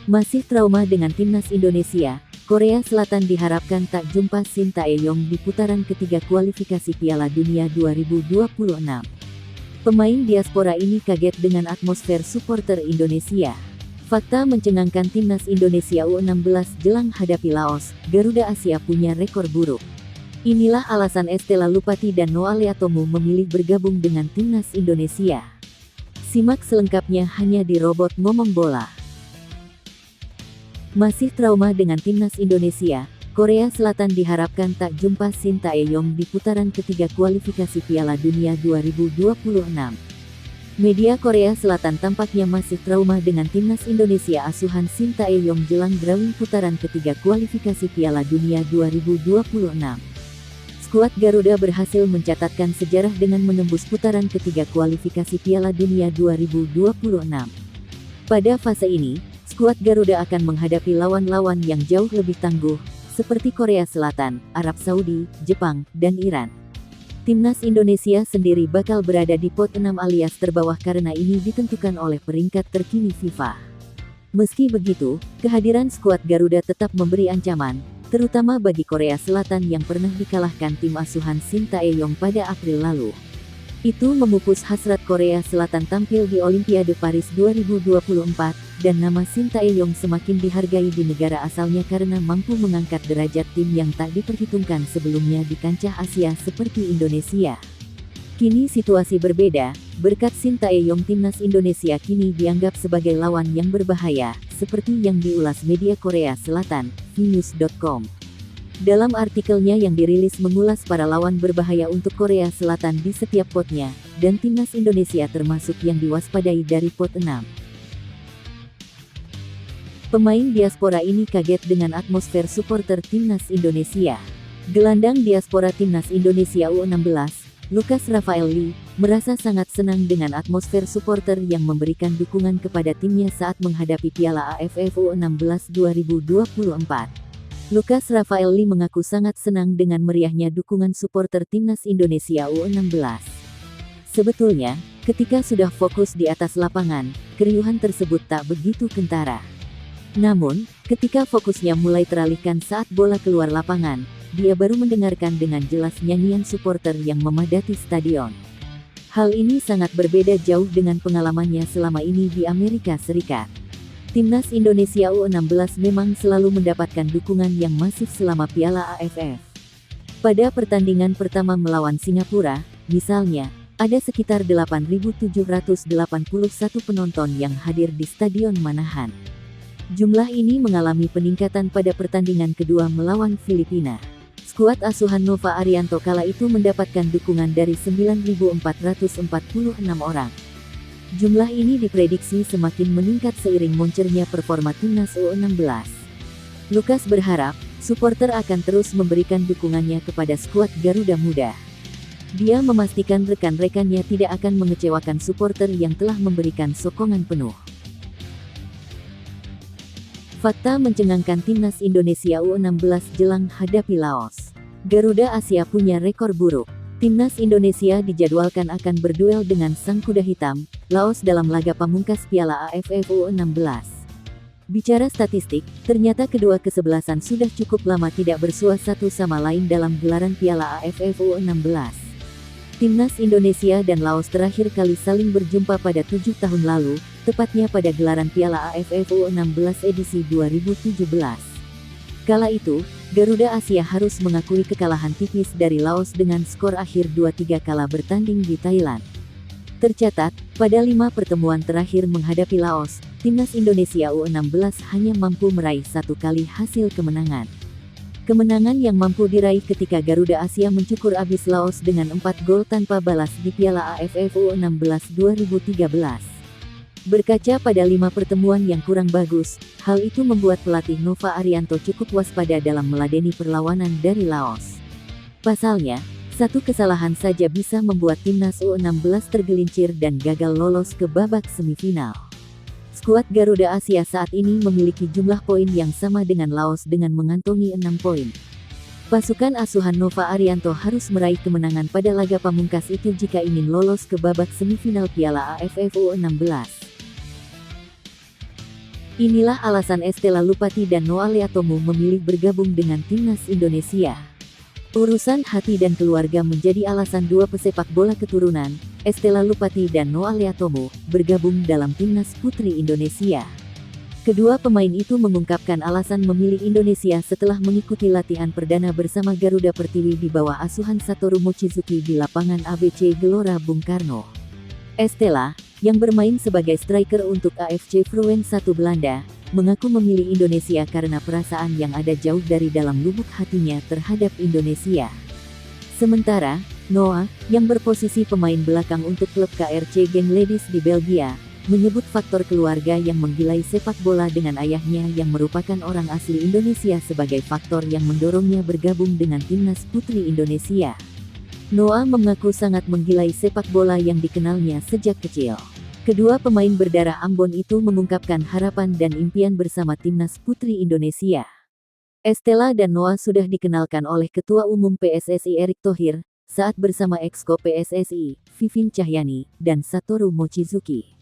Masih trauma dengan timnas Indonesia, Korea Selatan diharapkan tak jumpa Shin Tae-yong di putaran ketiga kualifikasi Piala Dunia 2026. Pemain diaspora ini kaget dengan atmosfer supporter Indonesia. Fakta mencengangkan timnas Indonesia U16 jelang hadapi Laos, Garuda Asia punya rekor buruk. Inilah alasan Estela Lupati dan Noah Leatomu memilih bergabung dengan timnas Indonesia. Simak selengkapnya hanya di Robot Ngomong Bola. Masih trauma dengan timnas Indonesia, Korea Selatan diharapkan tak jumpa Shin Tae-yong di putaran ketiga kualifikasi Piala Dunia 2026. Media Korea Selatan tampaknya masih trauma dengan timnas Indonesia asuhan Shin Tae-yong jelang drawing putaran ketiga kualifikasi Piala Dunia 2026. Skuad Garuda berhasil mencatatkan sejarah dengan menembus putaran ketiga kualifikasi Piala Dunia 2026. Pada fase ini, skuad Garuda akan menghadapi lawan-lawan yang jauh lebih tangguh, seperti Korea Selatan, Arab Saudi, Jepang, dan Iran. Timnas Indonesia sendiri bakal berada di pot 6 alias terbawah karena ini ditentukan oleh peringkat terkini FIFA. Meski begitu, kehadiran skuad Garuda tetap memberi ancaman, terutama bagi Korea Selatan yang pernah dikalahkan tim asuhan Shin Tae-yong pada April lalu. Itu memupus hasrat Korea Selatan tampil di Olimpiade Paris 2024, dan nama Shin Tae-yong semakin dihargai di negara asalnya karena mampu mengangkat derajat tim yang tak diperhitungkan sebelumnya di kancah Asia seperti Indonesia. Kini situasi berbeda, berkat Shin Tae-yong timnas Indonesia kini dianggap sebagai lawan yang berbahaya, seperti yang diulas media Korea Selatan, vnews.com. Dalam artikelnya yang dirilis mengulas para lawan berbahaya untuk Korea Selatan di setiap potnya, dan timnas Indonesia termasuk yang diwaspadai dari pot 6. Pemain diaspora ini kaget dengan atmosfer supporter timnas Indonesia. Gelandang diaspora timnas Indonesia U16, Lucas Rafael Lee, merasa sangat senang dengan atmosfer supporter yang memberikan dukungan kepada timnya saat menghadapi Piala AFF U16 2024. Lucas Rafael Lee mengaku sangat senang dengan meriahnya dukungan supporter timnas Indonesia U16. Sebetulnya, ketika sudah fokus di atas lapangan, keriuhan tersebut tak begitu kentara. Namun, ketika fokusnya mulai teralihkan saat bola keluar lapangan, dia baru mendengarkan dengan jelas nyanyian supporter yang memadati stadion. Hal ini sangat berbeda jauh dengan pengalamannya selama ini di Amerika Serikat. Timnas Indonesia U16 memang selalu mendapatkan dukungan yang masif selama Piala AFF. Pada pertandingan pertama melawan Singapura, misalnya, ada sekitar 8.781 penonton yang hadir di Stadion Manahan. Jumlah ini mengalami peningkatan pada pertandingan kedua melawan Filipina. Skuad asuhan Nova Arianto kala itu mendapatkan dukungan dari 9.446 orang. Jumlah ini diprediksi semakin meningkat seiring moncernya performa timnas U16. Lucas berharap, supporter akan terus memberikan dukungannya kepada skuad Garuda Muda. Dia memastikan rekan-rekannya tidak akan mengecewakan supporter yang telah memberikan sokongan penuh. Fakta mencengangkan timnas Indonesia U16 jelang hadapi Laos. Garuda Asia punya rekor buruk. Timnas Indonesia dijadwalkan akan berduel dengan sang kuda hitam, Laos dalam laga pamungkas Piala AFF U16. Bicara statistik, ternyata kedua kesebelasan sudah cukup lama tidak bersua satu sama lain dalam gelaran Piala AFF U16. Timnas Indonesia dan Laos terakhir kali saling berjumpa pada 7 tahun lalu, tepatnya pada gelaran Piala AFF U16 edisi 2017. Kala itu, Garuda Asia harus mengakui kekalahan tipis dari Laos dengan skor akhir 2-3 kala bertanding di Thailand. Tercatat, pada 5 pertemuan terakhir menghadapi Laos, timnas Indonesia U16 hanya mampu meraih 1 kali hasil kemenangan. Kemenangan yang mampu diraih ketika Garuda Asia mencukur abis Laos dengan 4 gol tanpa balas di Piala AFF U16 2013. Berkaca pada 5 pertemuan yang kurang bagus, hal itu membuat pelatih Nova Arianto cukup waspada dalam meladeni perlawanan dari Laos. Pasalnya, satu kesalahan saja bisa membuat timnas U16 tergelincir dan gagal lolos ke babak semifinal. Skuad Garuda Asia saat ini memiliki jumlah poin yang sama dengan Laos dengan mengantongi 6 poin. Pasukan asuhan Nova Arianto harus meraih kemenangan pada laga pamungkas itu jika ingin lolos ke babak semifinal Piala AFF U16. Inilah alasan Estela Lupati dan Noah Leatomo memilih bergabung dengan timnas Indonesia. Urusan hati dan keluarga menjadi alasan dua pesepak bola keturunan, Estela Lupati dan Noah Leatomo, bergabung dalam timnas putri Indonesia. Kedua pemain itu mengungkapkan alasan memilih Indonesia setelah mengikuti latihan perdana bersama Garuda Pertiwi di bawah asuhan Satoru Mochizuki di lapangan ABC Gelora Bung Karno. Estela, yang bermain sebagai striker untuk AFC Vrouwen 1 Belanda, mengaku memilih Indonesia karena perasaan yang ada jauh dari dalam lubuk hatinya terhadap Indonesia. Sementara, Noah, yang berposisi pemain belakang untuk klub KRC Genk Ladies di Belgia, menyebut faktor keluarga yang menggilai sepak bola dengan ayahnya yang merupakan orang asli Indonesia sebagai faktor yang mendorongnya bergabung dengan timnas putri Indonesia. Noah mengaku sangat menggilai sepak bola yang dikenalnya sejak kecil. Kedua pemain berdarah Ambon itu mengungkapkan harapan dan impian bersama timnas putri Indonesia. Estela dan Noah sudah dikenalkan oleh Ketua Umum PSSI Erick Thohir, saat bersama Exco PSSI, Vivin Cahyani, dan Satoru Mochizuki.